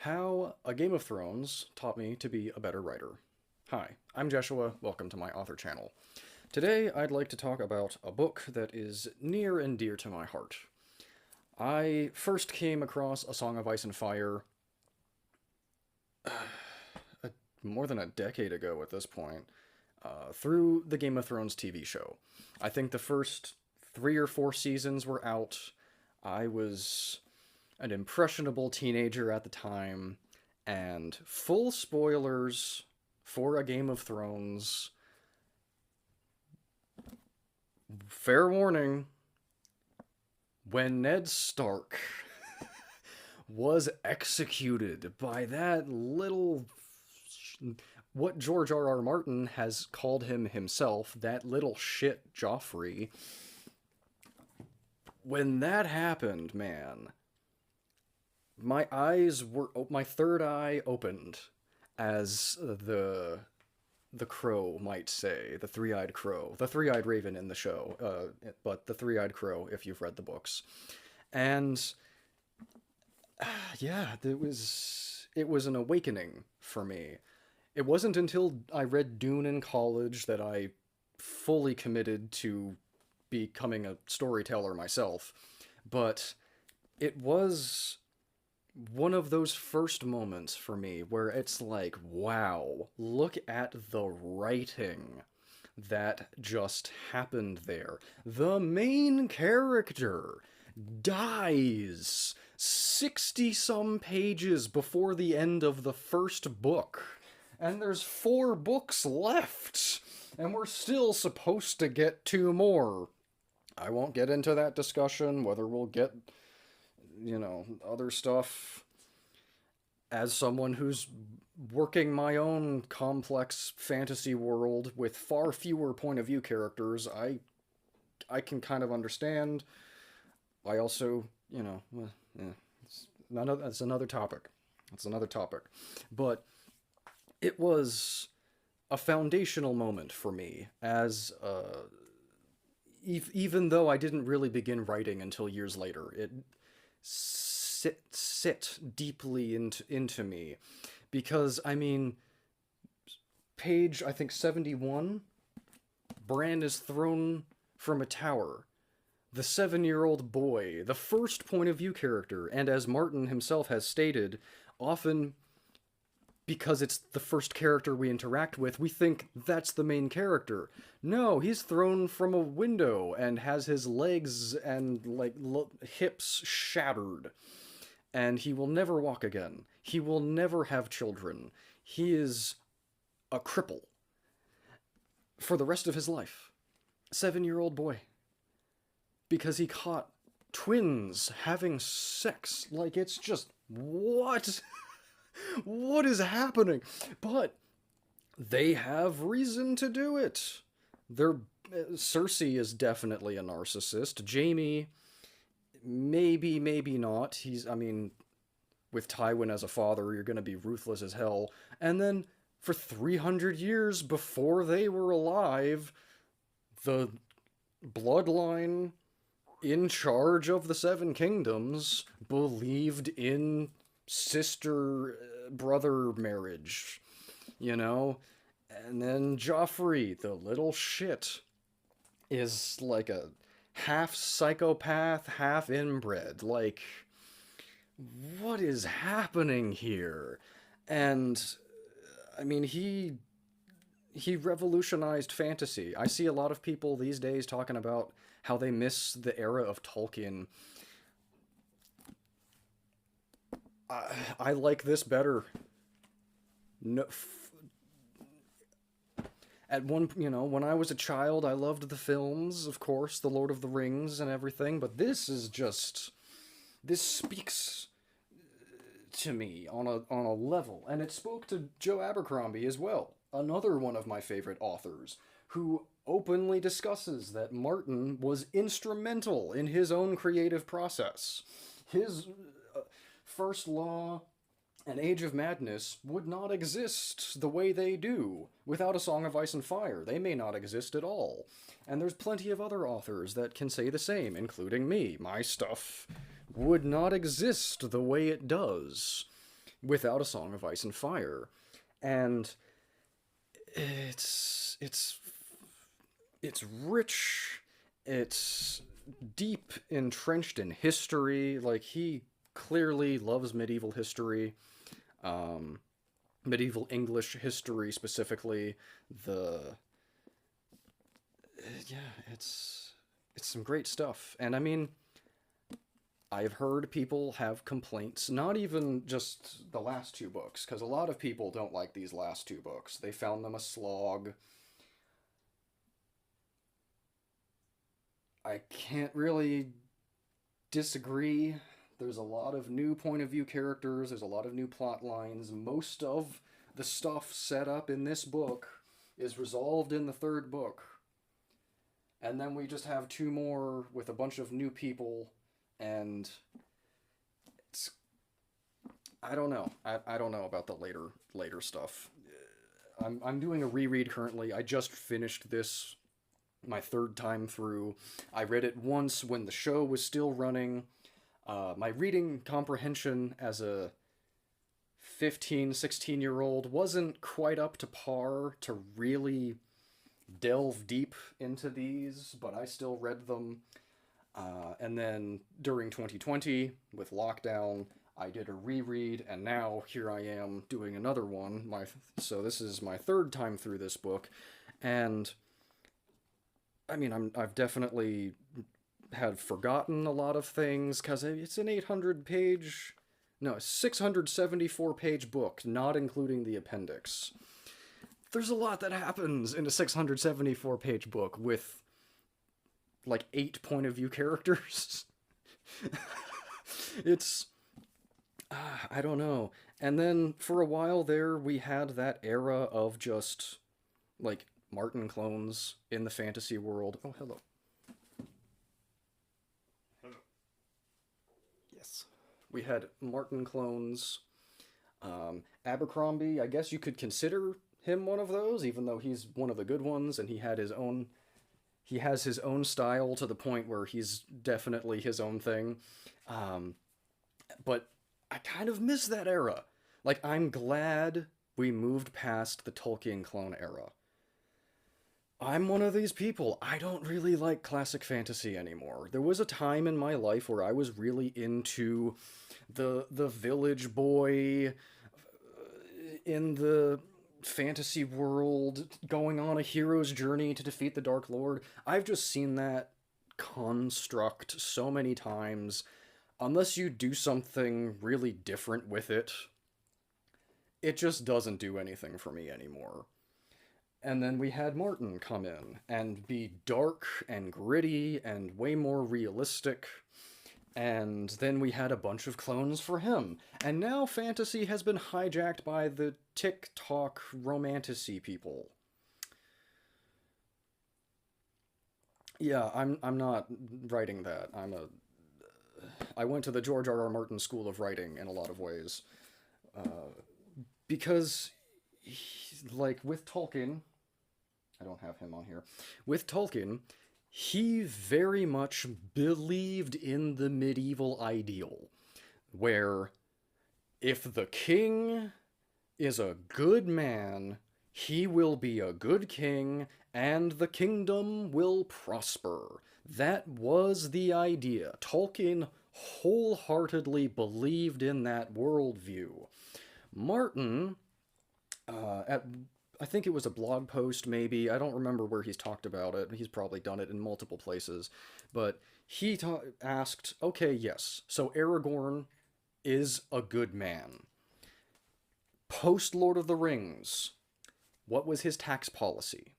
How a Game of Thrones taught me to be a better writer. Hi, I'm Joshua. Welcome to my author channel. Today, I'd like to talk about a book that is near and dear to my heart. I first came across A Song of Ice and Fire more than a decade ago at this point, through the Game of Thrones TV show. I think the first 3 or 4 seasons were out. I was an impressionable teenager at the time, and full spoilers for A Game of Thrones. Fair warning, when Ned Stark was executed by that little, what George R.R. Martin has called him himself, that little shit Joffrey, when that happened, man, my third eye opened, as the crow might say, the three-eyed crow, the three-eyed raven in the show, but the three-eyed crow if you've read the books. And yeah, it was an awakening for me. It wasn't until I read Dune in college that I fully committed to becoming a storyteller myself, but it was one of those first moments for me where it's like, wow, look at the writing that just happened there. The main character dies 60 some pages before the end of the first book, and there's 4 books left, and we're still supposed to get 2 more. I won't get into that discussion, whether we'll get other stuff. As someone who's working my own complex fantasy world with far fewer point of view characters, I can kind of understand. I also, it's another topic. It's another topic. But it was a foundational moment for me, as even though I didn't really begin writing until years later. It sit deeply into me, because I mean, page, I think, 71, Bran is thrown from a tower. The 7-year-old boy, the first point of view character, and as Martin himself has stated, often because it's the first character we interact with, we think that's the main character. No, he's thrown from a window and has his legs and hips shattered, and he will never walk again. He will never have children. He is a cripple for the rest of his life. 7-year-old boy. Because he caught twins having sex. Like, it's just, what? What is happening? But they have reason to do it. Cersei is definitely a narcissist. Jaime, maybe not. With Tywin as a father, you're going to be ruthless as hell. And then, for 300 years before they were alive, the bloodline in charge of the Seven Kingdoms believed in sister-brother marriage, And then Joffrey, the little shit, is like a half psychopath, half inbred. Like, what is happening here? And I mean, he revolutionized fantasy. I see a lot of people these days talking about how they miss the era of Tolkien. I like this better. No, when I was a child, I loved the films, of course, The Lord of the Rings and everything, but this speaks to me on a level, and it spoke to Joe Abercrombie as well, another one of my favorite authors, who openly discusses that Martin was instrumental in his own creative process. His First Law and Age of Madness would not exist the way they do without A Song of Ice and Fire. They may not exist at all. And there's plenty of other authors that can say the same, including me. My stuff would not exist the way it does without a Song of Ice and Fire. And it's it's rich, it's deep entrenched in history. Like, he clearly loves medieval history, um, medieval English history specifically. The yeah, it's some great stuff. And I mean, I've heard people have complaints, not even just the last two books, because a lot of people don't like these last two books. They found them a slog. I can't really disagree. There's a lot of new point of view characters, there's a lot of new plot lines. Most of the stuff set up in this book is resolved in the third book. And then we just have two more with a bunch of new people, and it's I don't know. I don't know about the later stuff. I'm doing a reread currently. I just finished this my third time through. I read it once when the show was still running. My reading comprehension as a 15, 16-year old wasn't quite up to par to really delve deep into these, but I still read them. And then during 2020, with lockdown, I did a reread, and now here I am doing another one. So this is my third time through this book, and I mean, I've definitely had forgotten a lot of things because it's an 800-page, no, 674-page book, not including the appendix. There's a lot that happens in a 674-page book with like 8 point of view characters. It's I don't know. And then for a while there we had that era of just like Martin clones in the fantasy world. Oh, hello. Yes. We had Martin clones. Abercrombie, I guess you could consider him one of those, even though he's one of the good ones, and he has his own style to the point where he's definitely his own thing. But I kind of miss that era. Like, I'm glad we moved past the Tolkien clone era. I'm one of these people. I don't really like classic fantasy anymore. There was a time in my life where I was really into the village boy in the fantasy world going on a hero's journey to defeat the Dark Lord. I've just seen that construct so many times. Unless you do something really different with it, it just doesn't do anything for me anymore. And then we had Martin come in and be dark and gritty and way more realistic. And then we had a bunch of clones for him. And now fantasy has been hijacked by the TikTok romanticy people. Yeah, I'm not writing that. I went to the George R. R. Martin School of Writing in a lot of ways. Because, like, with Tolkien, I don't have him on here. With Tolkien, he very much believed in the medieval ideal, where if the king is a good man, he will be a good king, and the kingdom will prosper. That was the idea. Tolkien wholeheartedly believed in that worldview. Martin, at I think it was a blog post, maybe. I don't remember where he's talked about it. He's probably done it in multiple places. But he asked, okay, yes, so Aragorn is a good man. Post Lord of the Rings, what was his tax policy?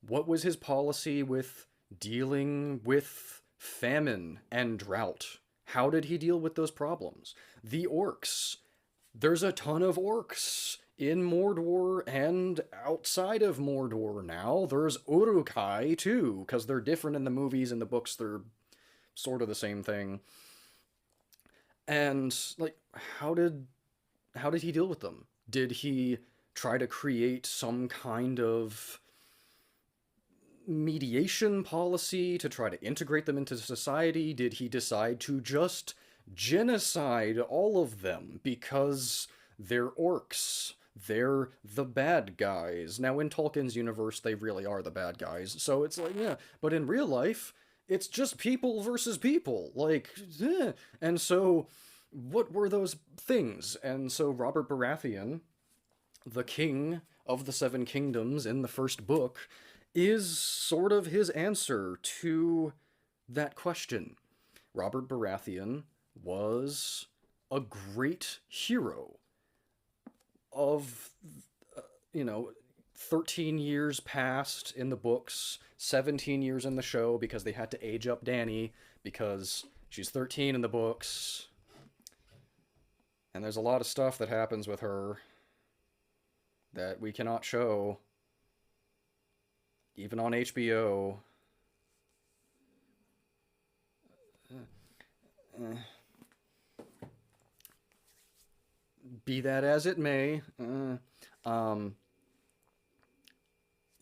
What was his policy with dealing with famine and drought? How did he deal with those problems? The orcs. There's a ton of orcs in Mordor and outside of Mordor now. There's Uruk-hai too, because they're different in the movies and the books. They're sort of the same thing. And like, how did he deal with them? Did he try to create some kind of mediation policy to try to integrate them into society? Did he decide to just genocide all of them because they're orcs. They're the bad guys. Now, in Tolkien's universe, they really are the bad guys. So it's like, yeah. But in real life, it's just people versus people. Like, and so what were those things? And so Robert Baratheon, the king of the Seven Kingdoms in the first book, is sort of his answer to that question. Robert Baratheon was a great hero of, you know, 13 years past in the books, 17 years in the show because they had to age up Dany because she's 13 in the books. And there's a lot of stuff that happens with her that we cannot show, even on HBO. Be that as it may, um,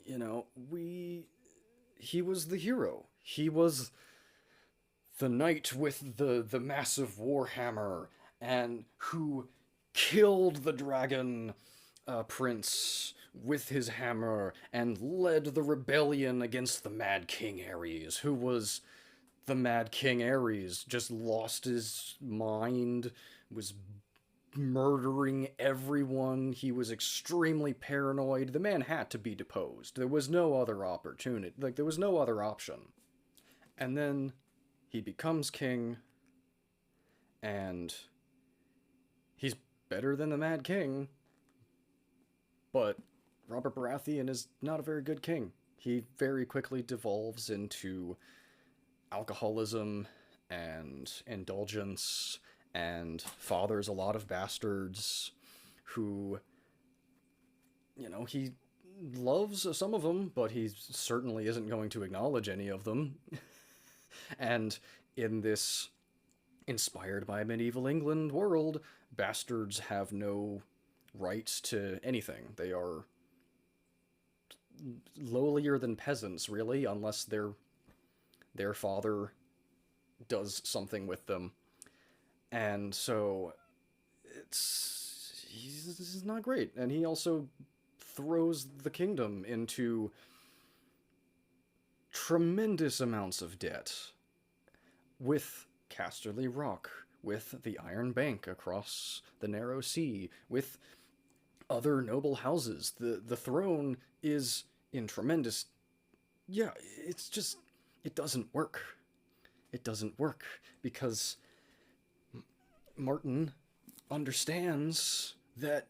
you know, he was the hero. He was the knight with the massive warhammer, and who killed the dragon prince with his hammer and led the rebellion against the Mad King Ares, who was the Mad King Ares, just lost his mind, was murdering everyone. He was extremely paranoid. The man had to be deposed. There was no other opportunity. Like, there was no other option. And then he becomes king, and he's better than the Mad King, but Robert Baratheon is not a very good king. He very quickly devolves into alcoholism and indulgence and fathers a lot of bastards who, you know, he loves some of them, but he certainly isn't going to acknowledge any of them. And in this inspired by medieval England world, bastards have no rights to anything. They are lowlier than peasants, really, unless their father does something with them. And so he's not great. And he also throws the kingdom into tremendous amounts of debt with Casterly Rock, with the Iron Bank across the Narrow Sea, with other noble houses. The throne is in tremendous... Yeah, it's just... It doesn't work. It doesn't work because Martin understands that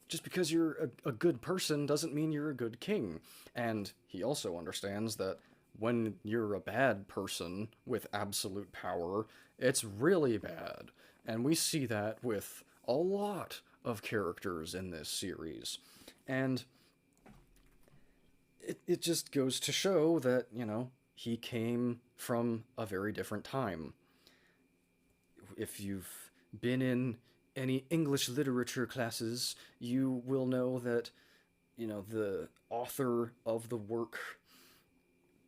just because you're a good person doesn't mean you're a good king. And he also understands that when you're a bad person with absolute power, it's really bad. And we see that with a lot of characters in this series. And it just goes to show that, you know, he came from a very different time. If you've been in any English literature classes, you will know that, you know, the author of the work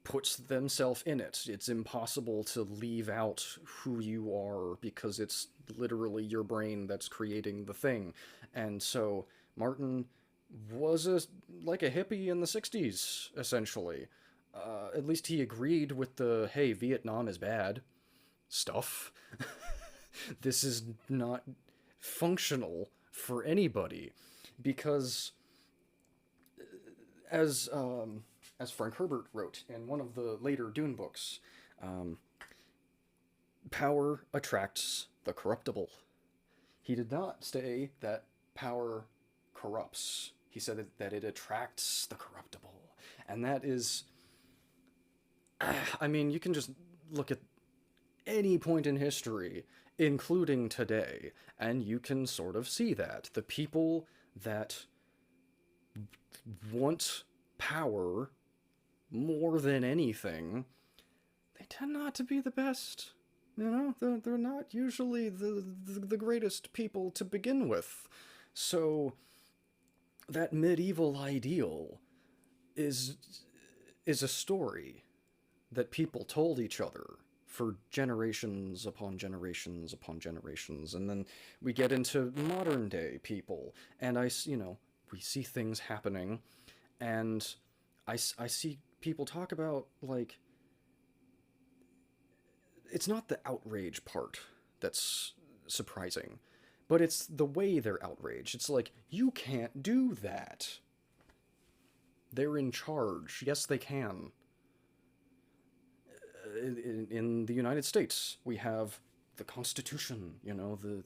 puts themselves in it. It's impossible to leave out who you are because it's literally your brain that's creating the thing. And so Martin was like a hippie in the 60s, essentially. At least he agreed with the, hey, Vietnam is bad stuff. This is not functional for anybody, because as Frank Herbert wrote in one of the later Dune books, power attracts the corruptible. He did not say that power corrupts. He said that it attracts the corruptible. And that is... I mean, you can just look at any point in history, including today, and you can sort of see that. The people that want power more than anything, they tend not to be the best. You know, they're not usually the greatest people to begin with. So that medieval ideal is a story that people told each other for generations upon generations upon generations. And then we get into modern day people, and we see things happening, and I see people talk about, like, it's not the outrage part that's surprising, but it's the way they're outraged. It's like, you can't do that. They're in charge. Yes, they can. In the United States, we have the Constitution,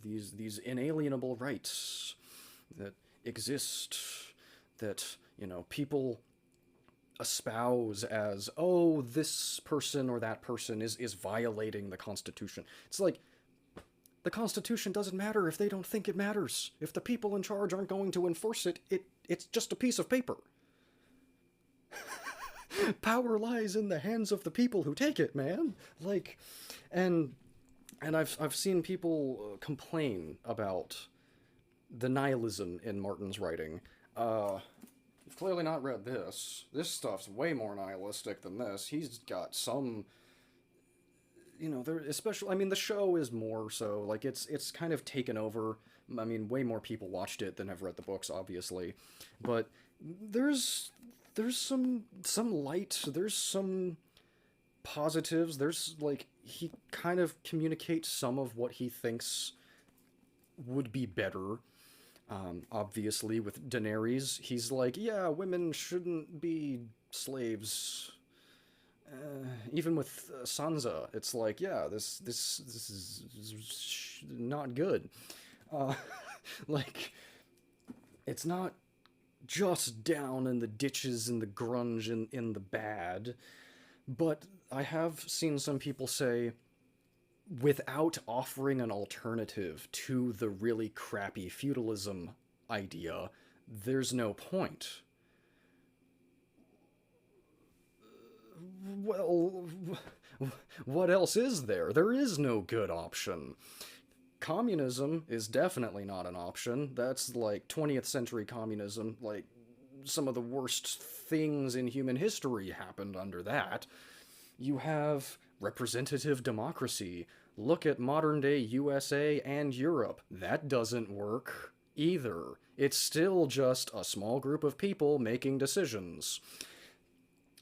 these inalienable rights that exist, that, people espouse as, oh, this person or that person is violating the Constitution. It's like, the Constitution doesn't matter if they don't think it matters. If the people in charge aren't going to enforce it, it's just a piece of paper. Power lies in the hands of the people who take it, man. Like, and I've seen people complain about the nihilism in Martin's writing. You've clearly not read this. This stuff's way more nihilistic than this. He's got some, there, especially, I mean, the show is more so, like, it's kind of taken over. I mean, way more people watched it than have read the books, obviously. But there's some light, there's some positives, there's, like, he kind of communicates some of what he thinks would be better. Obviously, with Daenerys, he's like, yeah, women shouldn't be slaves. Even with Sansa, it's like, yeah, this is not good. Like, it's not just down in the ditches and the grunge in the bad, but I have seen some people say, without offering an alternative to the really crappy feudalism idea, there's no point. Well, what else is there? There is no good option. Communism is definitely not an option. That's like 20th century communism. Like, some of the worst things in human history happened under that. You have representative democracy. Look at modern day USA and Europe. That doesn't work either. It's still just a small group of people making decisions.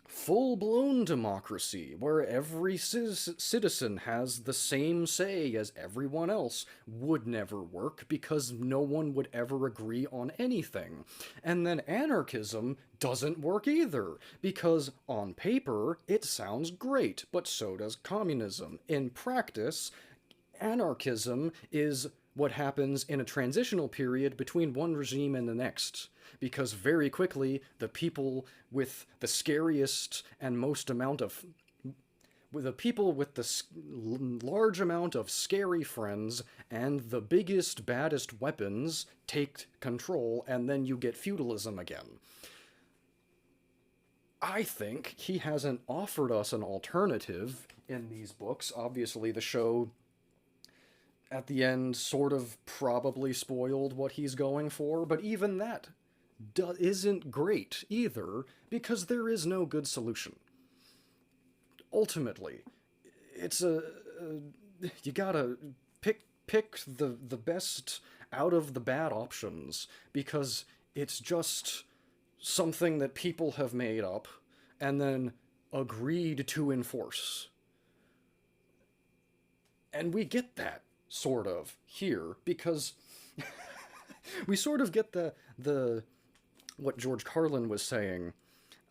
Full-blown democracy, where every citizen has the same say as everyone else, would never work because no one would ever agree on anything. And then anarchism doesn't work either, because on paper it sounds great, but so does communism. In practice, anarchism is what happens in a transitional period between one regime and the next. Because very quickly, the people with the scariest and most amount of... the people with the large amount of scary friends and the biggest, baddest weapons take control, and then you get feudalism again. I think he hasn't offered us an alternative in these books. Obviously, the show at the end sort of probably spoiled what he's going for, but even that isn't great either, because there is no good solution. Ultimately, it's you gotta pick the best out of the bad options, because it's just something that people have made up and then agreed to enforce. And we get that sort of here, because we sort of get the what George Carlin was saying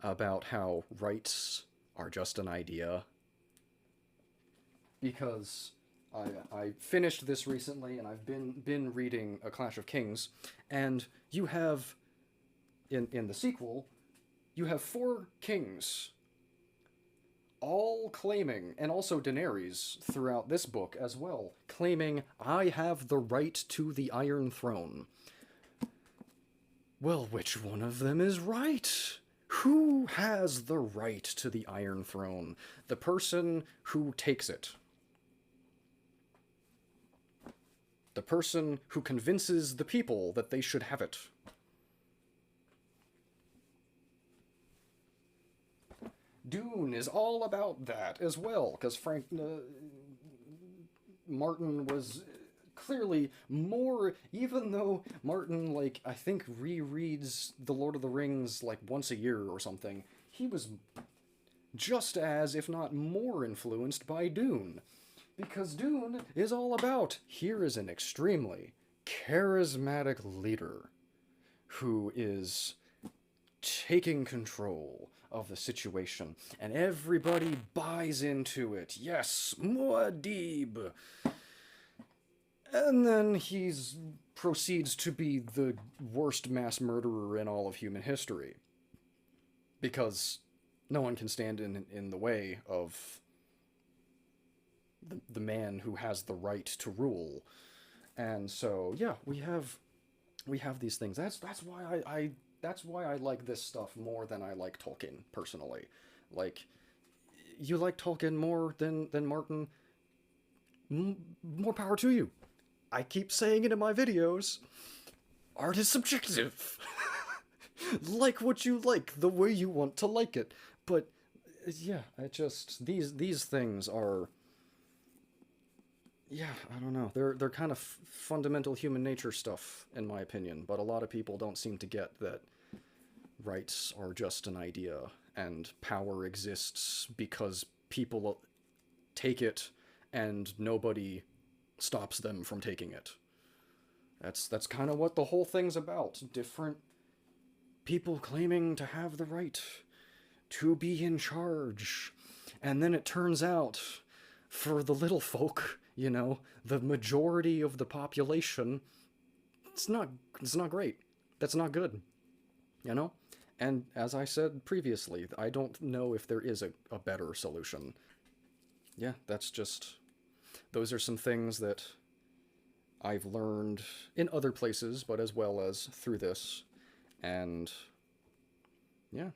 about how rights are just an idea. Because I finished this recently, and I've been reading A Clash of Kings, and you have, in the sequel, you have 4 kings, all claiming, and also Daenerys throughout this book as well, claiming, I have the right to the Iron Throne. Well, which one of them is right? Who has the right to the Iron Throne? The person who takes it. The person who convinces the people that they should have it. Dune is all about that as well, because Martin was clearly more, even though Martin, like, I think rereads The Lord of the Rings like once a year or something, he was just as, if not more, influenced by Dune. Because Dune is all about here is an extremely charismatic leader who is taking control of the situation, and everybody buys into it. Yes, Muad'Dib. And then he proceeds to be the worst mass murderer in all of human history. Because no one can stand in the way of the man who has the right to rule. And so, yeah, we have these things. That's why that's why I like this stuff more than I like Tolkien personally. Like, you like Tolkien more than Martin. More power to you. I keep saying it in my videos. Art is subjective. Like what you like, the way you want to like it. But yeah, I just these things are, yeah, I don't know. They're kind of fundamental human nature stuff in my opinion, but a lot of people don't seem to get that rights are just an idea and power exists because people take it and nobody stops them from taking it. That's kind of what the whole thing's about. Different people claiming to have the right to be in charge. And then it turns out, for the little folk, you know, the majority of the population, it's not great. That's not good, you know? And as I said previously, I don't know if there is a better solution. Yeah, that's just, those are some things that I've learned in other places, but as well as through this. And yeah,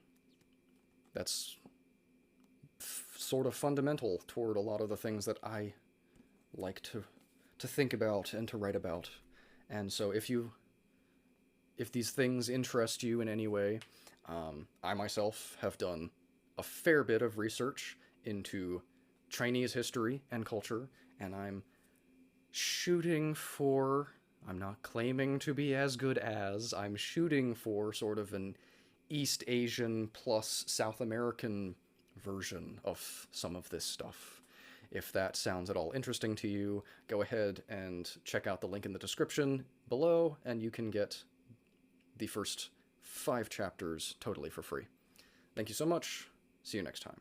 that's sort of fundamental toward a lot of the things that I like to think about and to write about. And so if these things interest you in any way, I myself have done a fair bit of research into Chinese history and culture, and I'm not claiming to be as good as, I'm shooting for sort of an East Asian plus South American version of some of this stuff. If that sounds at all interesting to you, go ahead and check out the link in the description below, and you can get the first 5 chapters totally for free. Thank you so much. See you next time.